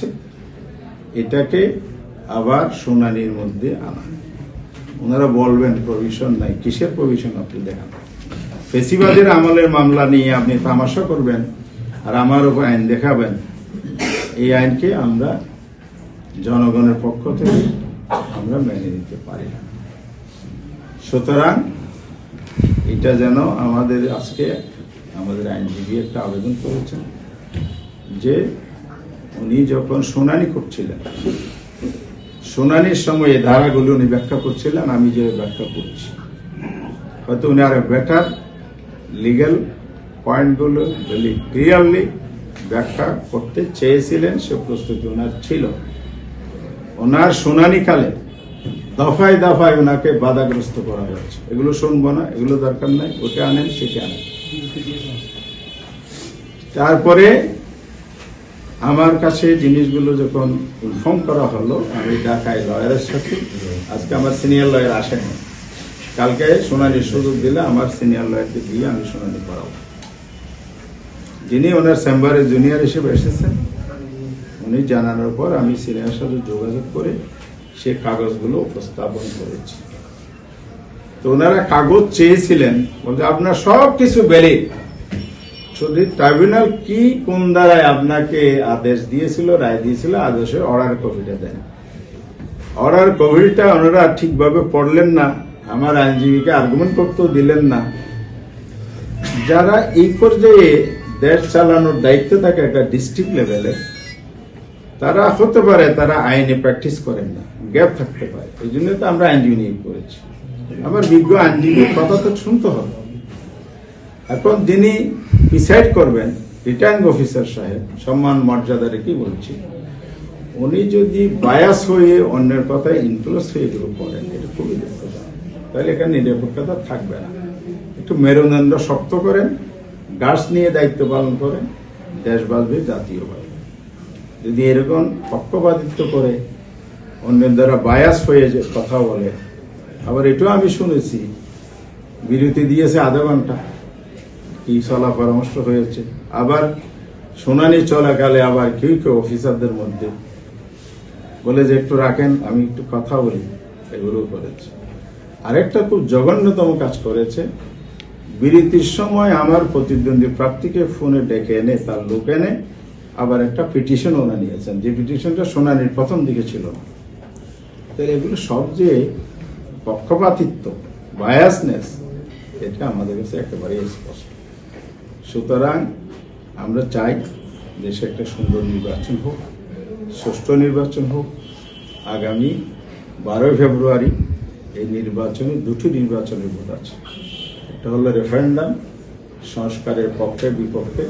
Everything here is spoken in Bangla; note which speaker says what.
Speaker 1: আছে, এটাকে আবার শুনানির মধ্যে আনা। ওনারা বলবেন প্রভিশন নাই, কিসের প্রভিশন আপনি দেখান? ফেসিবাদের আমলের মামলা নিয়ে আপনি তামাশা করবেন আর আমার উপর আইন দেখাবেন। এই আইনকে আমরা জনগণের পক্ষ থেকে আমরা মেনে নিতে পারি না। সুতরাং এটা যেন আমাদের আজকে আমাদের আইনজীবী একটা আবেদন করেছেন যে উনি যখন শুনানি করছিলেন, শুনানির সময় এই ধারাগুলো উনি ব্যাখ্যা করছিলেন, আমি যে ব্যাখ্যা করছি, হয়তো উনি আরো বেটার লিগ্যাল পয়েন্টগুলো ক্লিয়ারলি ব্যাখ্যা করতে চেয়েছিলেন, সে প্রস্তুতি ওনার ছিল। ওনার শুনানিকালে দফায় দফায় ওনাকে বাধাগ্রস্ত করা হয়েছে, এগুলো শুনবো না, এগুলো দরকার নাই, ওটা আনেন, সেটা আনেন। তারপরে আমার কাছে জিনিসগুলো যখন ইনফর্ম করা হলো, আমি ঢাকায় লয়ারের সাথে, আজকে আমার সিনিয়র লয়ার আসেনি, কালকে শুনানির সুযোগ দিলে আমার সিনিয়র লয়ারকে দিয়ে আমি শুনানি করাবো। যিনি ওনার চেম্বারে জুনিয়র হিসেবে এসেছেন, উনি জানানোর পর আমি সিনিয়র সাথে যোগাযোগ করে সে কাগজগুলো উপস্থাপন করেছি। তো ওনারা কাগজ চেয়েছিলেন, বলতে আপনার সব কিছু ভ্যালিড, শুধু ট্রাইব্যুনাল কি কোন দ্বারায় আপনাকে আদেশ দিয়েছিল, রায় দিয়েছিল, আদেশের অর্ডার কপিটা দেন। অর্ডার কপিটা ওনারা ঠিকভাবে পড়লেন না, আমার আইনজীবীকে আর্গুমেন্ট করতেও দিলেন না। যারা এই পর্যায়ে দেশ চালানোর দায়িত্ব থাকে একটা ডিস্ট্রিক্ট লেভেলে, তারা হতে পারে তারা আইনে প্র্যাকটিস করেন না, গ্যাপ থাকতে পারে, এই জন্য তো আমরা আইনজীবী নিয়োগ করেছি। আমার বিজ্ঞ আইনজীবীর কথা তো শুনতে হবে। এখন যিনি ডিসাইড করবেন, রিটার্নিং অফিসার সাহেব, সম্মান মর্যাদা রেখে বলছি, উনি যদি বায়াস হয়ে অন্যের কথায় ইনফ্লুয়েন্স হয়ে এগুলো করেন, এটা খুবই দুঃখজনক। তাহলে এখানে নিরপেক্ষতা থাকবে না। একটু মেরুদণ্ড শক্ত করেন, গাছ নিয়ে দায়িত্ব পালন করেন, দেশ বাঁচবে, জাতীয় বাঁচবে। যদি এরকম পক্ষপাতিত্ব করে অন্যের দ্বারা বায়াস হয়ে যে কথা বলে, আবার এটাও আমি শুনেছি বিরতি দিয়েছে আধা ঘন্টা, কি চলা পরামর্শ হয়েছে, আবার শুনানি চলাকালে আবার কেউ কেউ অফিসারদের মধ্যে বলে যে একটু রাখেন, আমি একটু কথা বলি, এগুলো করেছে। আরেকটা খুব জঘন্যতম কাজ করেছে, বিরতির সময় আমার প্রতিদ্বন্দ্বী প্রার্থীকে ফোনে ডেকে এনে, তার লোক এনে আবার একটা পিটিশন ওনা নিয়েছেন, যে পিটিশনটা শুনানির প্রথম দিকে ছিল না। তাহলে এগুলো সব যে পক্ষপাতিত্ব, বায়াসনেস, এটা আমাদের কাছে একেবারে স্পষ্ট। সুতরাং আমরা চাই দেশে একটা সুন্দর নির্বাচন হোক, সুষ্ঠু নির্বাচন হোক। আগামী 12 ফেব্রুয়ারি এই নির্বাচনে দুটি নির্বাচনের ভোট আছে, একটা হলো রেফারেন্ডাম, সংস্কারের পক্ষে বিপক্ষে।